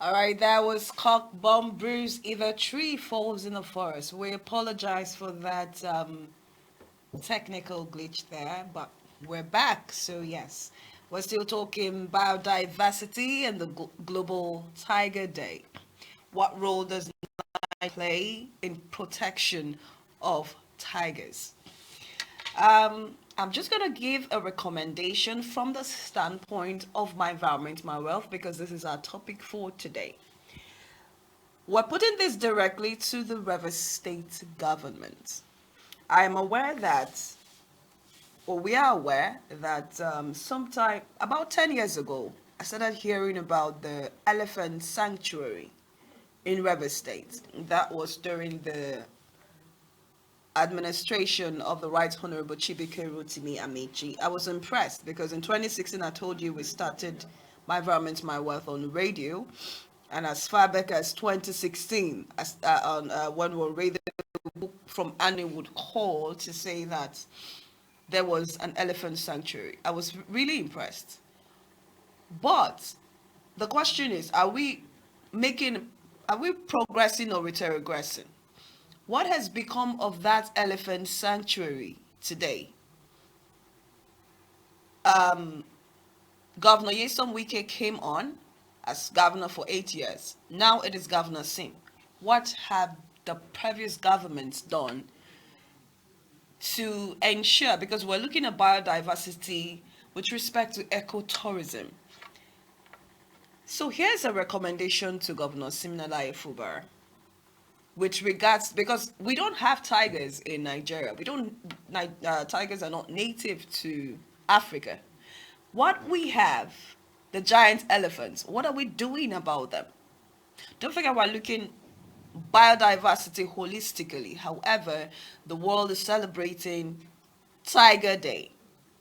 All right, that was cock, bomb, bruise, either tree falls in the forest. We apologize for that technical glitch there, but we're back. So, yes, we're still talking biodiversity and the Global Tiger Day. What role does Nigeria play in protection of tigers? I'm just going to give a recommendation from the standpoint of my environment, my wealth, because this is our topic for today. We're putting this directly to the River State government. I am aware that, or we are aware that sometime about 10 years ago, I started hearing about the elephant sanctuary in River State. That was during the administration of the Right Honorable Chibike Rotimi Amici. I was impressed because in 2016, I told you we started My Environment, My Wealth on radio. And as far back as 2016, when we were radio from Annie would call to say that there was an elephant sanctuary. I was really impressed. But the question is, are we progressing or retrogressing? What has become of that elephant sanctuary today? Governor Nyesom Wike came on as governor for 8 years. Now it is Governor Sim. What have the previous governments done to ensure, because we're looking at biodiversity with respect to ecotourism. So here's a recommendation to Governor Siminalayi Fubara with regards, because we don't have tigers in Nigeria. Tigers are not native to Africa. What we have, the giant elephants, what are we doing about them? Don't forget we're looking biodiversity holistically. However, the world is celebrating Tiger Day,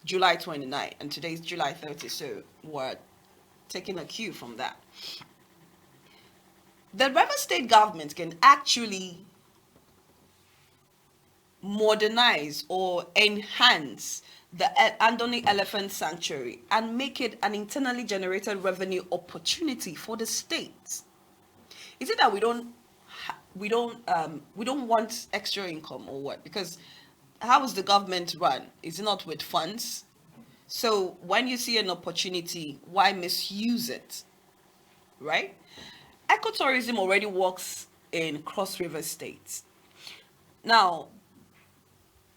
July 29, and today is July 30, so we're taking a cue from that. The River State government can actually modernize or enhance the Andoni Elephant Sanctuary and make it an internally generated revenue opportunity for the state. Is it that we don't want extra income or what? Because how is the government run? Is it not with funds? So when you see an opportunity, why misuse it? Right? Ecotourism already works in Cross River states. Now,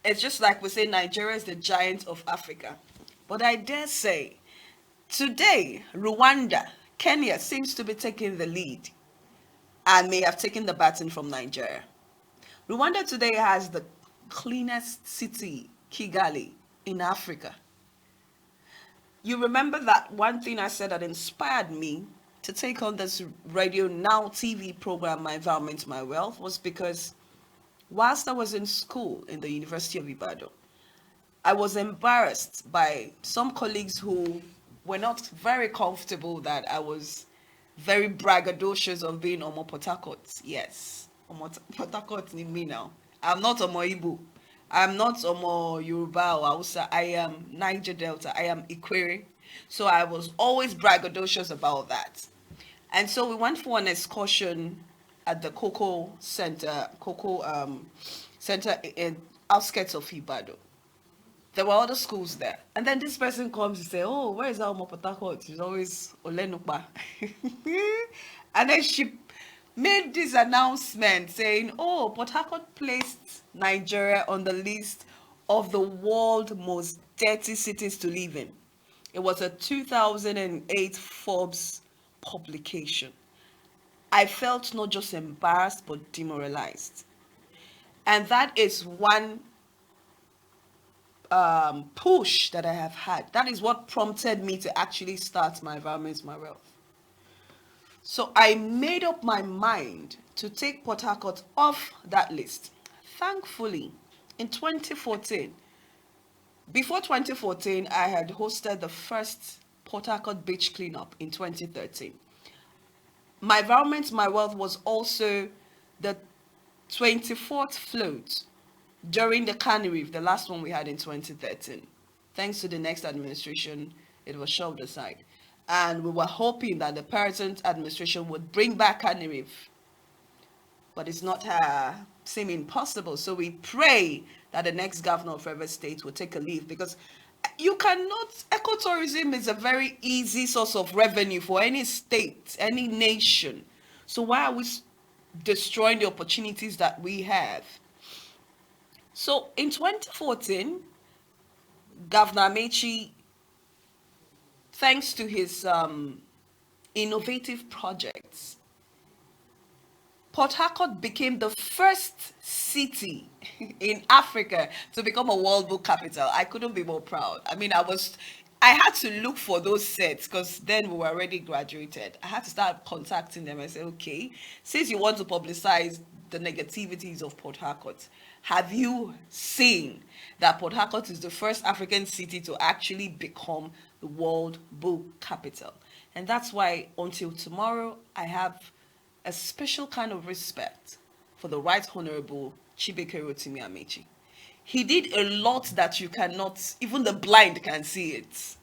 it's just like we say Nigeria is the giant of Africa. But I dare say, today, Rwanda, Kenya seems to be taking the lead and may have taken the baton from Nigeria. Rwanda today has the cleanest city, Kigali, in Africa. You remember that one thing I said that inspired me to take on this radio now TV program, My Environment, My Wealth, was because whilst I was in school in the University of Ibadan, I was embarrassed by some colleagues who were not very comfortable that I was very braggadocious of being Omo Port Harcourt. Yes, Omo Port Harcourt in me now. I'm not Omo Igbo. I'm not Omo Yoruba or Hausa. I am Niger Delta. I am Ikwere. So I was always braggadocious about that. And so we went for an excursion at the Cocoa Center in outskirts of Ibadan. There were other schools there. And then this person comes and say, oh, where is our Port Harcourt? She's always Olenupa. And then she made this announcement saying, oh, Port Harcourt placed Nigeria on the list of the world's most dirty cities to live in. It was a 2008 Forbes publication. I felt not just embarrassed, but demoralized. And that is one push that I have had. That is what prompted me to actually start My Environment, My Wealth. So I made up my mind to take Port Harcourt off that list. Thankfully, in 2014, before 2014, I had hosted the first Port Harcourt beach cleanup in 2013. My Environment, My Wealth was also the 24th float during the Canary Reef, the last one we had in 2013. Thanks to the next administration, it was shoved aside. And we were hoping that the present administration would bring back Kanirif, but it's not seeming possible. So we pray that the next governor of Rivers State will take a leave, because you cannot, ecotourism is a very easy source of revenue for any state, any nation. So why are we destroying the opportunities that we have? So in 2014, Governor Amechi, thanks to his innovative projects, Port Harcourt became the first city in Africa to become a World Book capital. I couldn't be more proud. I mean, I had to look for those sets, because then we were already graduated. I had to start contacting them and say, okay, since you want to publicize the negativities of Port Harcourt, have you seen that Port Harcourt is the first African city to actually become the World Book capital? And that's why until tomorrow, I have a special kind of respect for the Right Honorable Chibike Rotimi Amechi. He did a lot that you cannot, even the blind can see it.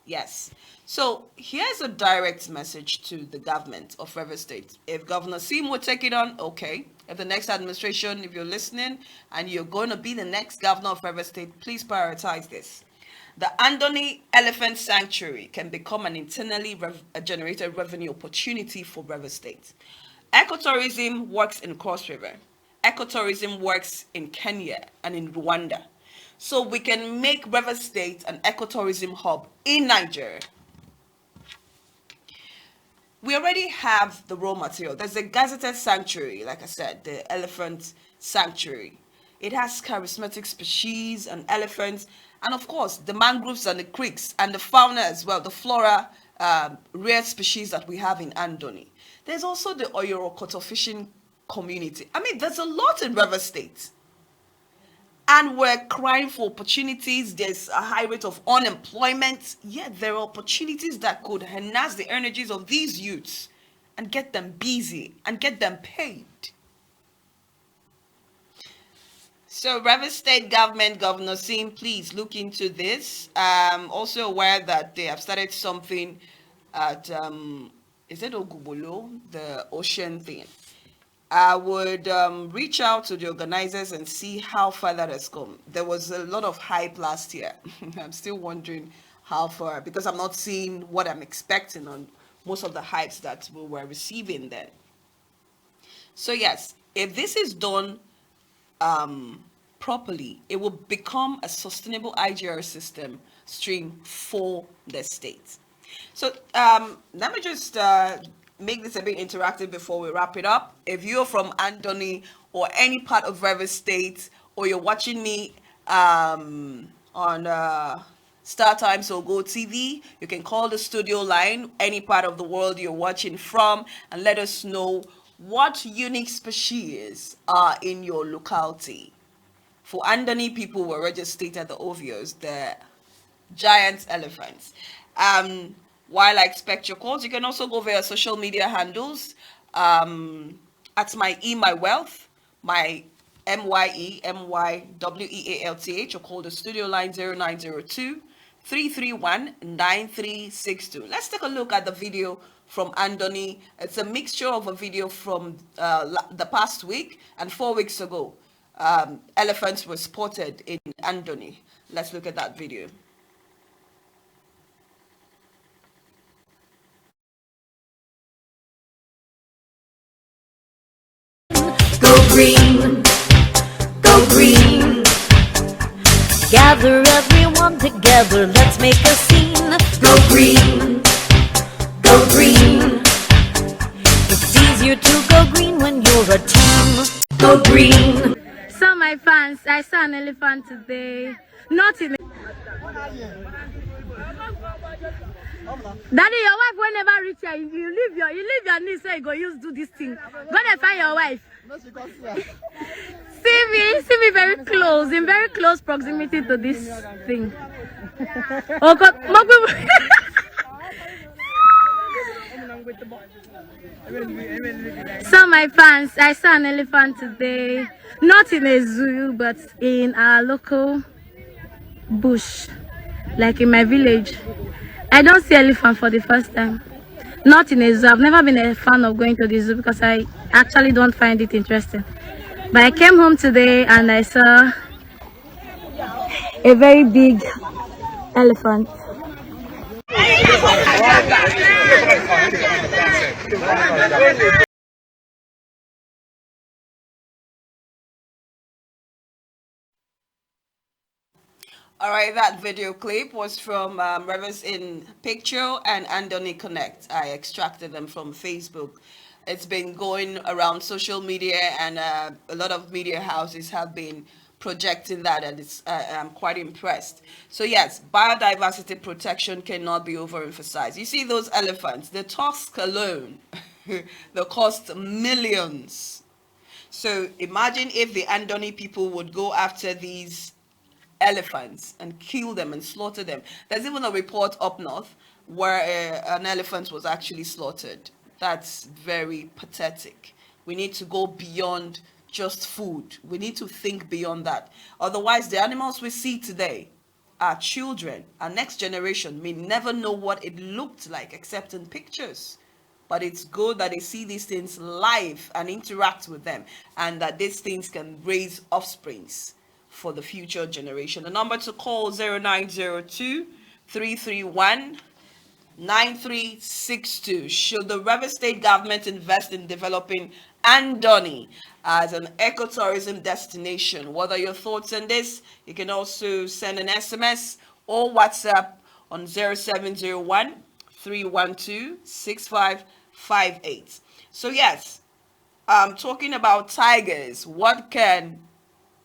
Yes. So here's a direct message to the government of Rivers State. If Governor Sim will take it on, okay. If the next administration, if you're listening and you're going to be the next governor of Rivers State, please prioritize this. The Andoni Elephant Sanctuary can become an internally generated revenue opportunity for Rivers State. Ecotourism works in Cross River. Ecotourism works in Kenya and in Rwanda. So we can make Rivers State an ecotourism hub in Nigeria. We already have the raw material. There's a gazetted sanctuary, like I said, the Elephant Sanctuary. It has charismatic species and elephants, and of course, the mangroves and the creeks and the fauna as well, the flora, rare species that we have in Andoni. There's also the Oyorokoto fishing community. I mean, there's a lot in Rivers State. And we're crying for opportunities. There's a high rate of unemployment. Yet there are opportunities that could harness the energies of these youths and get them busy and get them paid. So Rivers State government, Governor Sim, please look into this. Also aware that they have started something at, is it Ogubolo, the ocean thing? I would reach out to the organizers and see how far that has come. There was a lot of hype last year. I'm still wondering how far, because I'm not seeing what I'm expecting on most of the hypes that we were receiving then. So yes, if this is done properly, it will become a sustainable IGR system stream for the state. So let me just make this a bit interactive before we wrap it up. If you're from Andoni or any part of Rivers State, or you're watching me on Star Times or Go TV, you can call the studio line, any part of the world you're watching from, and let us know what unique species are in your locality. For Andoni people, we already stated the obvious, the giant elephants. While I expect your calls, you can also go via social media handles at my Wealth, my MYEMYWEALTH, or call the studio line 0902 331 9362. Let's take a look at the video from Andoni. It's a mixture of a video from the past week and 4 weeks ago. Elephants were spotted in Andoni. Let's look at that video. Go green, go green. Gather everyone together, let's make a scene. Go green, go green. It's easier to go green when you're a team. Go green. So my fans, I saw an elephant today. Not in Daddy, your wife will never reach here. You leave your niece so you go use do this thing. Go and find your wife. See me very close, in very close proximity to this thing. Oh God, so my fans, I saw an elephant today, not in a zoo, but in our local bush, like in my village. I don't see elephant for the first time. Not in a zoo. I've never been a fan of going to the zoo because I actually don't find it interesting. But I came home today and I saw a very big elephant. All right, that video clip was from Rivers in Picture and Andoni Connect. I extracted them from Facebook. It's been going around social media, and a lot of media houses have been projecting that, and I'm quite impressed. So yes, biodiversity protection cannot be overemphasized. You see those elephants, the tusk alone, they cost millions. So imagine if the Andoni people would go after these elephants and kill them and slaughter them. There's even a report up north where an elephant was actually slaughtered. That's very pathetic. We need to go beyond just food. We need to think beyond that. Otherwise, the animals we see today, our children, our next generation, may never know what it looked like except in pictures. But it's good that they see these things live and interact with them, and that these things can raise offsprings for the future generation. The number to call 0902 331 9362. Should the Rivers State government invest in developing Andoni as an ecotourism destination? What are your thoughts on this? You can also send an SMS or WhatsApp on 0701 312 6558. So yes, talking about tigers, what can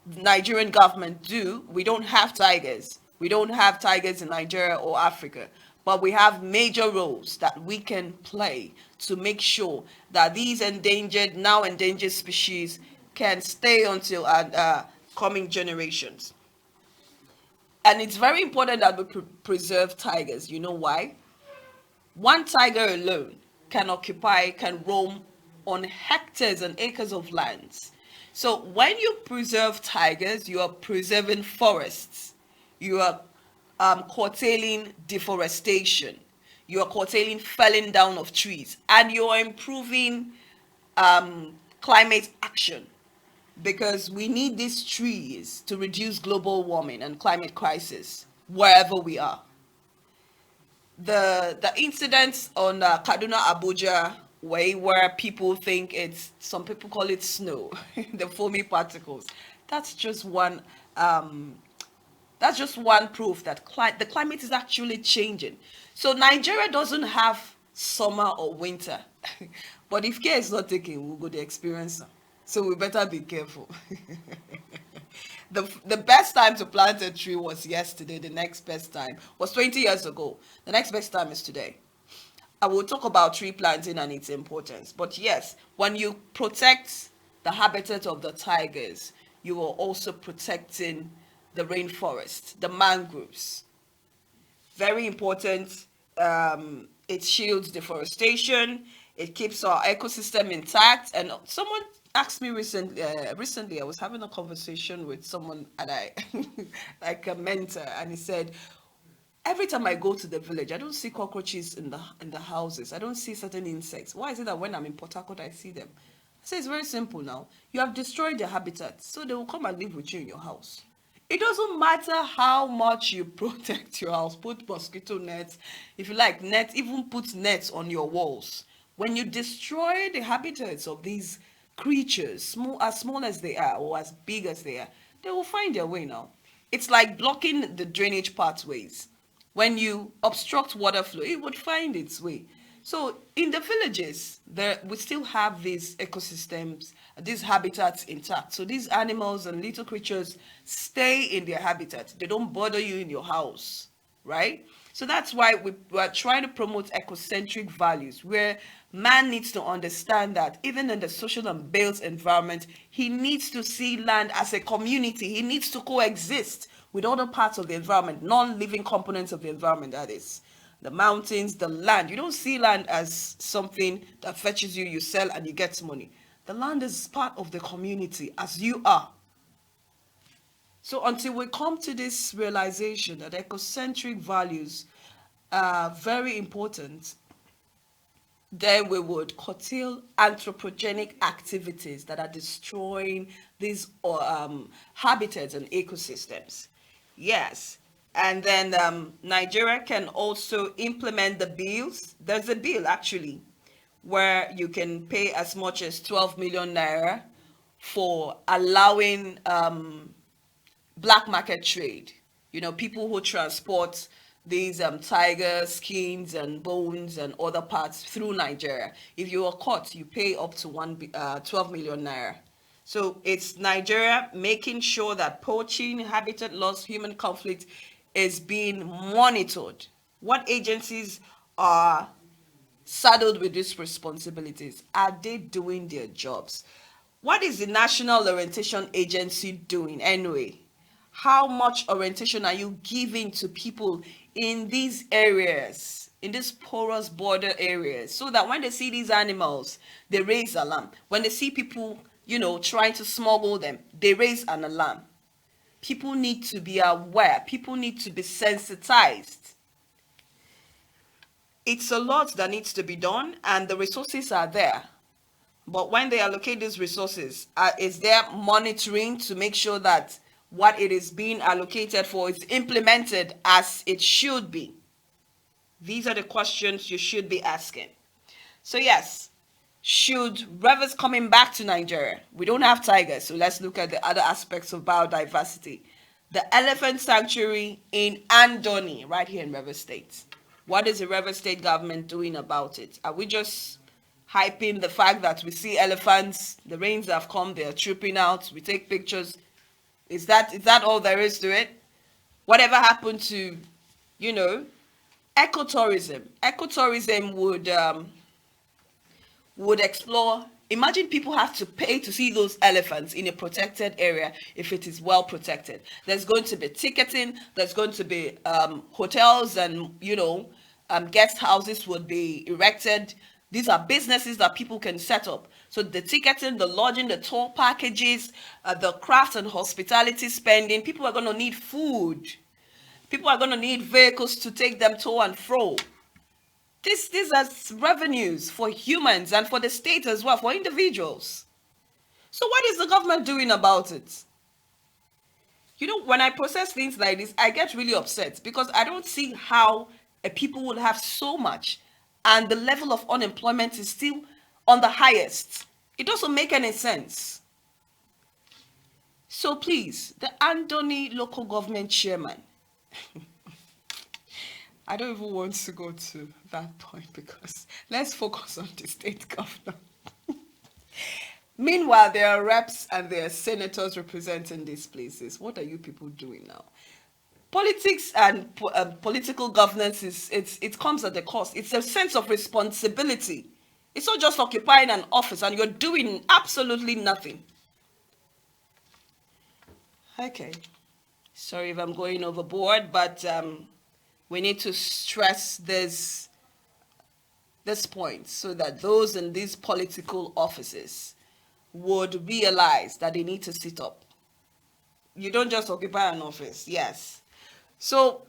the Nigerian government do? We don't have tigers. We don't have tigers in Nigeria or Africa, but we have major roles that we can play to make sure that these now endangered species can stay until coming generations. And it's very important that we preserve tigers. You know why? One tiger alone can roam on hectares and acres of lands. So when you preserve tigers, you are preserving forests. You are curtailing deforestation. You are curtailing felling down of trees. And you are improving climate action, because we need these trees to reduce global warming and climate crisis wherever we are. The incidents on Kaduna Abuja way, where people think some people call it snow, the foamy particles. That's just one proof that the climate is actually changing. So Nigeria doesn't have summer or winter, but if care is not taken, we'll go to experience them. So we better be careful. The best time to plant a tree was yesterday. The next best time was 20 years ago. The next best time is today. I will talk about tree planting and its importance. But yes, when you protect the habitat of the tigers, you are also protecting the rainforest, the mangroves. Very important. It shields deforestation. It keeps our ecosystem intact. And someone asked me recently, I was having a conversation with someone, and I, like a mentor, and he said, every time I go to the village, I don't see cockroaches in the houses. I don't see certain insects. Why is it that when I'm in Port Harcourt, I see them? I say, it's very simple now. You have destroyed their habitat, so they will come and live with you in your house. It doesn't matter how much you protect your house, put mosquito nets, if you like, even put nets on your walls. When you destroy the habitats of these creatures, as small as they are or as big as they are, they will find their way now. It's like blocking the drainage pathways. When you obstruct water flow, it would find its way. So in the villages, we still have these ecosystems, these habitats intact. So these animals and little creatures stay in their habitat. They don't bother you in your house, right? So that's why we are trying to promote ecocentric values, where man needs to understand that even in the social and built environment, he needs to see land as a community. He needs to coexist with other parts of the environment, non-living components of the environment, that is. The mountains, the land. You don't see land as something that fetches you, you sell, and you get money. The land is part of the community, as you are. So until we come to this realization that ecocentric values very important, then we would curtail anthropogenic activities that are destroying these habitats and ecosystems. Yes. And then Nigeria can also implement the bills. There's a bill actually where you can pay as much as 12 million naira for allowing black market trade. You know, people who transport these tiger skins and bones and other parts through Nigeria. If you are caught, you pay up to 12 million naira. So it's Nigeria making sure that poaching, habitat loss, human conflict is being monitored. What agencies are saddled with these responsibilities? Are they doing their jobs? What is the National Orientation Agency doing anyway? How much orientation are you giving to people in these areas, in these porous border areas, so that when they see these animals, they raise alarm? When they see people, you know, trying to smuggle them, they raise an alarm. People need to be aware. People need to be sensitized. It's a lot that needs to be done, and the resources are there. But when they allocate these resources, is there monitoring to make sure that what it is being allocated for is implemented as it should be? These are the questions you should be asking. So yes, should rivers coming back to Nigeria? We don't have tigers, so let's look at the other aspects of biodiversity. The elephant sanctuary in Andoni, right here in Rivers State. What is the Rivers State government doing about it? Are we just hyping the fact that we see elephants, the rains have come, they're trooping out, we take pictures? Is that all there is to it? Whatever happened to, you know, ecotourism? Ecotourism would explore. Imagine people have to pay to see those elephants in a protected area if it is well protected. There's going to be ticketing, there's going to be hotels and, you know, guest houses would be erected. These are businesses that people can set up. So the ticketing, the lodging, the tour packages, the craft and hospitality spending, people are going to need food. People are going to need vehicles to take them to and fro. These are revenues for humans and for the state as well, for individuals. So what is the government doing about it? You know, when I process things like this, I get really upset because I don't see how people will have so much and the level of unemployment is still on the highest. It doesn't make any sense. So please, the Andoni local government chairman, I don't even want to go to that point because let's focus on the state governor. Meanwhile, there are reps and there are senators representing these places. What are you people doing now? Politics and political governance it comes at a cost. It's a sense of responsibility. It's not just occupying an office and you're doing absolutely nothing. Okay. Sorry if I'm going overboard, but we need to stress this point so that those in these political offices would realize that they need to sit up. You don't just occupy an office, yes. So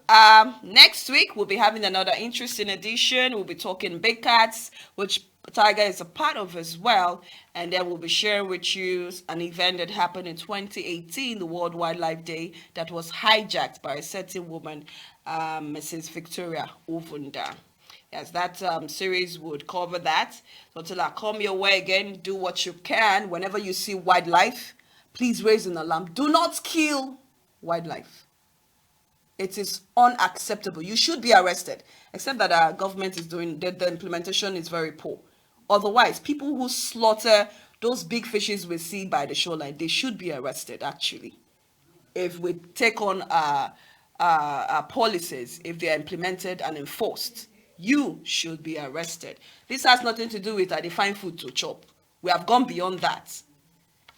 next week, we'll be having another interesting edition. We'll be talking big cats, which Tiger is a part of as well. And then we'll be sharing with you an event that happened in 2018, the World Wildlife Day, that was hijacked by a certain woman, Mrs. Victoria Ovunda. Yes, that series would cover that. So until I come your way again, do what you can. Whenever you see wildlife, please raise an alarm. Do not kill wildlife. It is unacceptable. You should be arrested, except that our government is doing, the implementation is very poor. Otherwise, people who slaughter those big fishes we see by the shoreline, they should be arrested, actually. If we take on our policies, if they are implemented and enforced, you should be arrested. This has nothing to do with I define food to chop. We have gone beyond that.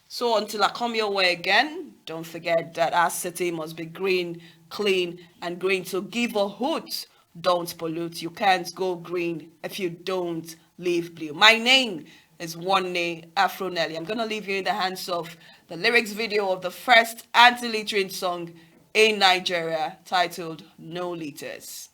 So until I come your way again, don't forget that our city must be green, clean, and green. So give a hoot, don't pollute. You can't go green if you don't leave blue. My name is Wanne Afro Nelly. I'm going to leave you in the hands of the lyrics video of the first anti-littering song in Nigeria titled No Litters.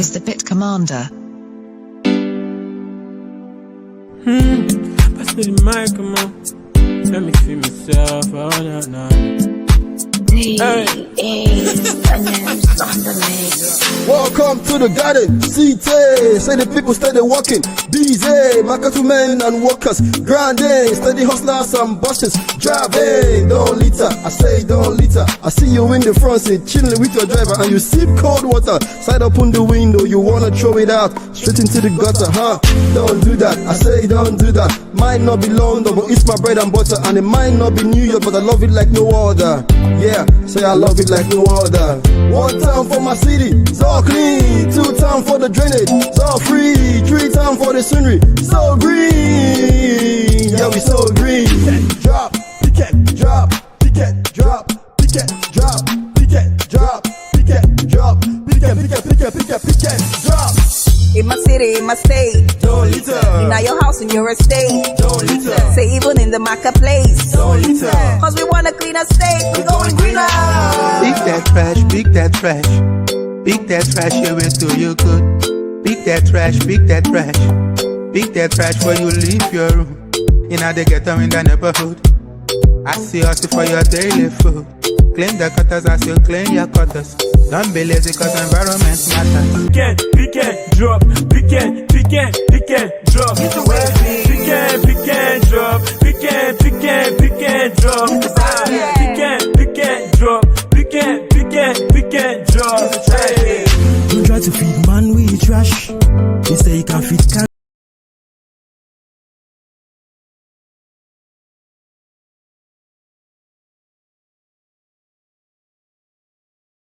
is the Pit Commander. Pass me the mic, come on. Let me feel myself. Oh, no, no. Welcome to the garden, CT. Say the people steady walking. BZ, market men and workers. Grande, steady hustlers and bosses. Driving, don't litter. I say don't litter. I see you in the front seat, chilling with your driver, and you sip cold water. Side up on the window, you wanna throw it out straight into the gutter, huh? Don't do that. I say don't do that. Might not be London, but it's my bread and butter, and it might not be New York, but I love it like no other. Yeah, say I love it like no other. 1 time for my city, it's all clean. 2 times for the drainage, it's all free. 3 times for the scenery, so green. Yeah, we so green. Drop, pick it, drop, pick it, drop, pick it, drop, pick it, drop, pick it, drop, pick it, pick it, pick it, pick it, pick it, drop. In my city, in my state, don't litter. In your house, in your estate, don't litter. Say even in the marketplace, don't litter. Cause we want a cleaner state, we going greener. Pick that trash, pick that trash. Pick that trash, you will do you good. Pick that trash, pick that trash. Pick that trash where you leave your room. In the ghetto in the neighborhood. I see us for your daily food. Clean the gutters as you clean your gutters. Don't be lazy cause environment matters. Pick it, drop. Pick it, drop. Pick it, drop. Pick it, drop.